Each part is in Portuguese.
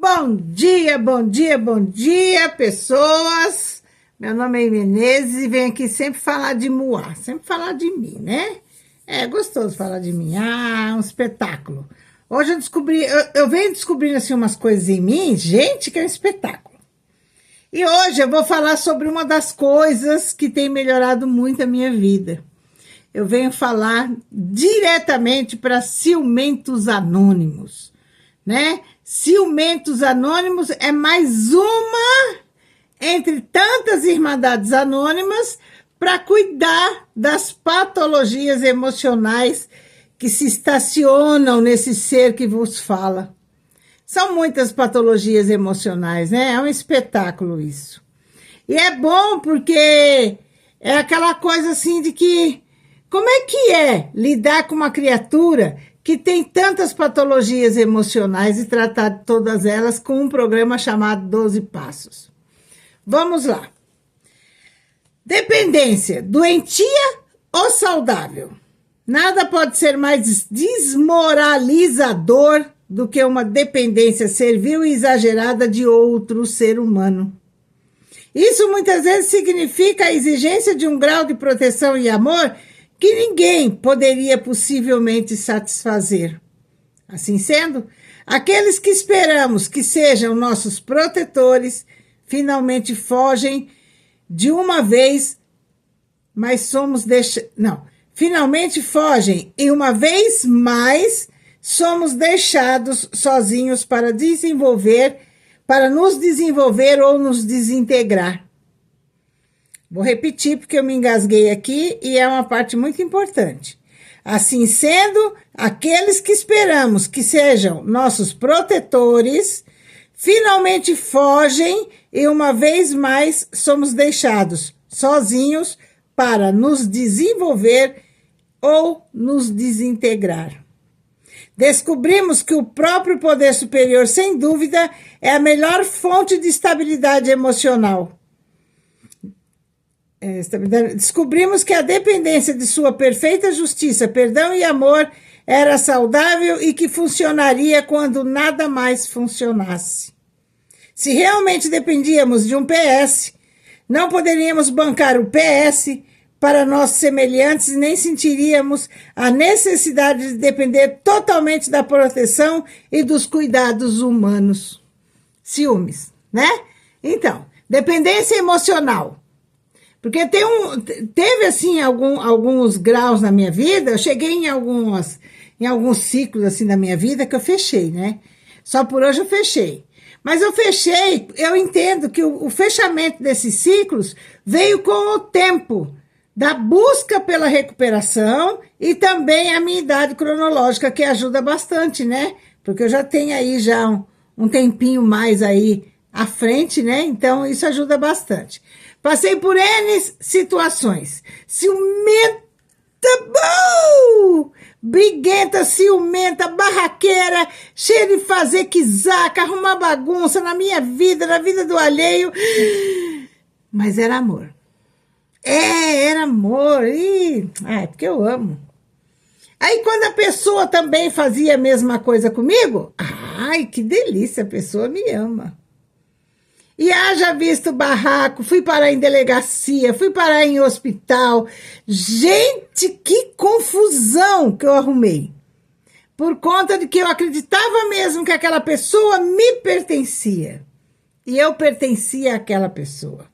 Bom dia, bom dia, bom dia, pessoas. Meu nome é Menezes e venho aqui sempre falar de Moá, sempre falar de mim, né? É gostoso falar de mim, um espetáculo. Hoje eu descobri, eu venho descobrindo assim umas coisas em mim, gente, que é um espetáculo. E hoje eu vou falar sobre uma das coisas que tem melhorado muito a minha vida. Eu venho falar diretamente para ciumentos anônimos, né? Ciumentos anônimos é mais uma entre tantas irmandades anônimas para cuidar das patologias emocionais que se estacionam nesse ser que vos fala. São muitas patologias emocionais, né? É um espetáculo isso. E é bom porque é aquela coisa assim de que como é que é lidar com uma criatura que tem tantas patologias emocionais e tratar todas elas com um programa chamado 12 Passos. Vamos lá. Dependência, doentia ou saudável? Nada pode ser mais desmoralizador do que uma dependência servil e exagerada de outro ser humano. Isso muitas vezes significa a exigência de um grau de proteção e amor que ninguém poderia possivelmente satisfazer. Assim sendo, aqueles que esperamos que sejam nossos protetores finalmente fogem de uma vez, mas somos finalmente fogem e uma vez mais somos deixados sozinhos para nos desenvolver ou nos desintegrar. Vou repetir porque eu me engasguei aqui e é uma parte muito importante. Assim sendo, aqueles que esperamos que sejam nossos protetores, finalmente fogem e uma vez mais somos deixados sozinhos para nos desenvolver ou nos desintegrar. Descobrimos que o próprio poder superior, sem dúvida, é a melhor fonte de estabilidade emocional. Descobrimos que a dependência de sua perfeita justiça, perdão e amor era saudável e que funcionaria quando nada mais funcionasse. Se realmente dependíamos de um PS, não poderíamos bancar o PS para nossos semelhantes e nem sentiríamos a necessidade de depender totalmente da proteção e dos cuidados humanos. Ciúmes, né? Então, dependência emocional. Porque teve assim alguns graus na minha vida, eu cheguei em alguns ciclos assim da minha vida que eu fechei, né? Só por hoje eu fechei. Mas eu entendo que o fechamento desses ciclos veio com o tempo da busca pela recuperação e também a minha idade cronológica, que ajuda bastante, né? Porque eu já tenho aí já um tempinho mais aí à frente, né? Então isso ajuda bastante. Passei por N situações. Ciumenta, briguenta, ciumenta, barraqueira, cheia de fazer quizaca, arrumar bagunça na minha vida, na vida do alheio. Mas era amor. Era amor. Porque eu amo. Aí quando a pessoa também fazia a mesma coisa comigo, que delícia, a pessoa me ama. E haja visto barraco, fui parar em delegacia, fui parar em hospital. Gente, que confusão que eu arrumei. Por conta de que eu acreditava mesmo que aquela pessoa me pertencia. E eu pertencia àquela pessoa.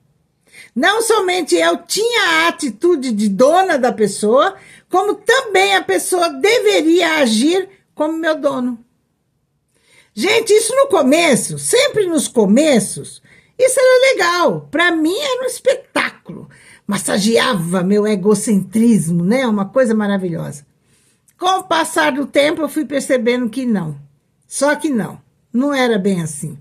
Não somente eu tinha a atitude de dona da pessoa, como também a pessoa deveria agir como meu dono. Gente, isso no começo, sempre nos começos, isso era legal, para mim era um espetáculo, massageava meu egocentrismo, né? Uma coisa maravilhosa. Com o passar do tempo eu fui percebendo que não, só que não era bem assim.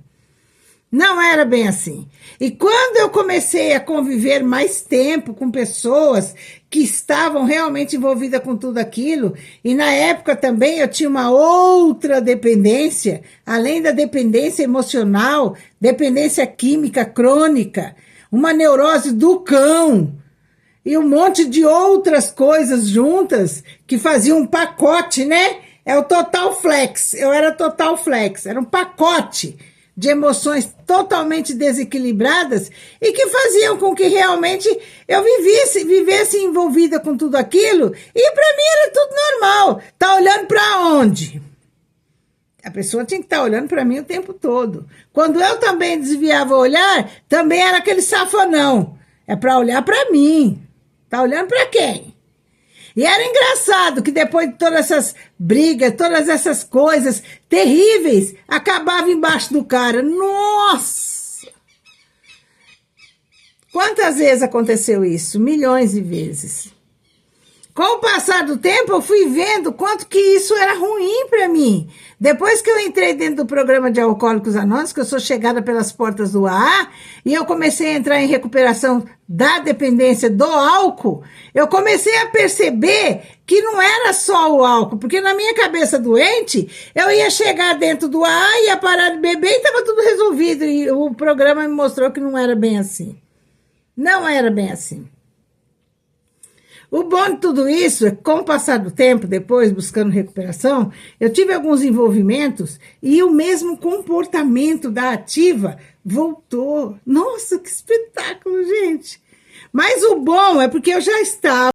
Não era bem assim. E quando eu comecei a conviver mais tempo com pessoas que estavam realmente envolvidas com tudo aquilo, e na época também eu tinha uma outra dependência, além da dependência emocional, dependência química crônica, uma neurose do cão, e um monte de outras coisas juntas que faziam um pacote, né? É o Total Flex, eu era Total Flex, era um pacote de emoções totalmente desequilibradas e que faziam com que realmente eu vivesse envolvida com tudo aquilo e para mim era tudo normal. Tá olhando para onde? A pessoa tinha que estar olhando para mim o tempo todo. Quando eu também desviava o olhar, também era aquele safanão. É para olhar para mim. Tá olhando para quem? E era engraçado que depois de todas essas brigas, todas essas coisas terríveis, acabava embaixo do cara. Nossa! Quantas vezes aconteceu isso? Milhões de vezes. Com o passar do tempo, eu fui vendo quanto que isso era ruim para mim. Depois que eu entrei dentro do programa de Alcoólicos Anônimos, que eu sou chegada pelas portas do AA, e eu comecei a entrar em recuperação da dependência do álcool, eu comecei a perceber que não era só o álcool, porque na minha cabeça doente, eu ia chegar dentro do AA, ia parar de beber e estava tudo resolvido. E o programa me mostrou que não era bem assim. Não era bem assim. O bom de tudo isso é que, com o passar do tempo, depois, buscando recuperação, eu tive alguns envolvimentos e o mesmo comportamento da ativa voltou. Nossa, que espetáculo, gente! Mas o bom é porque eu já estava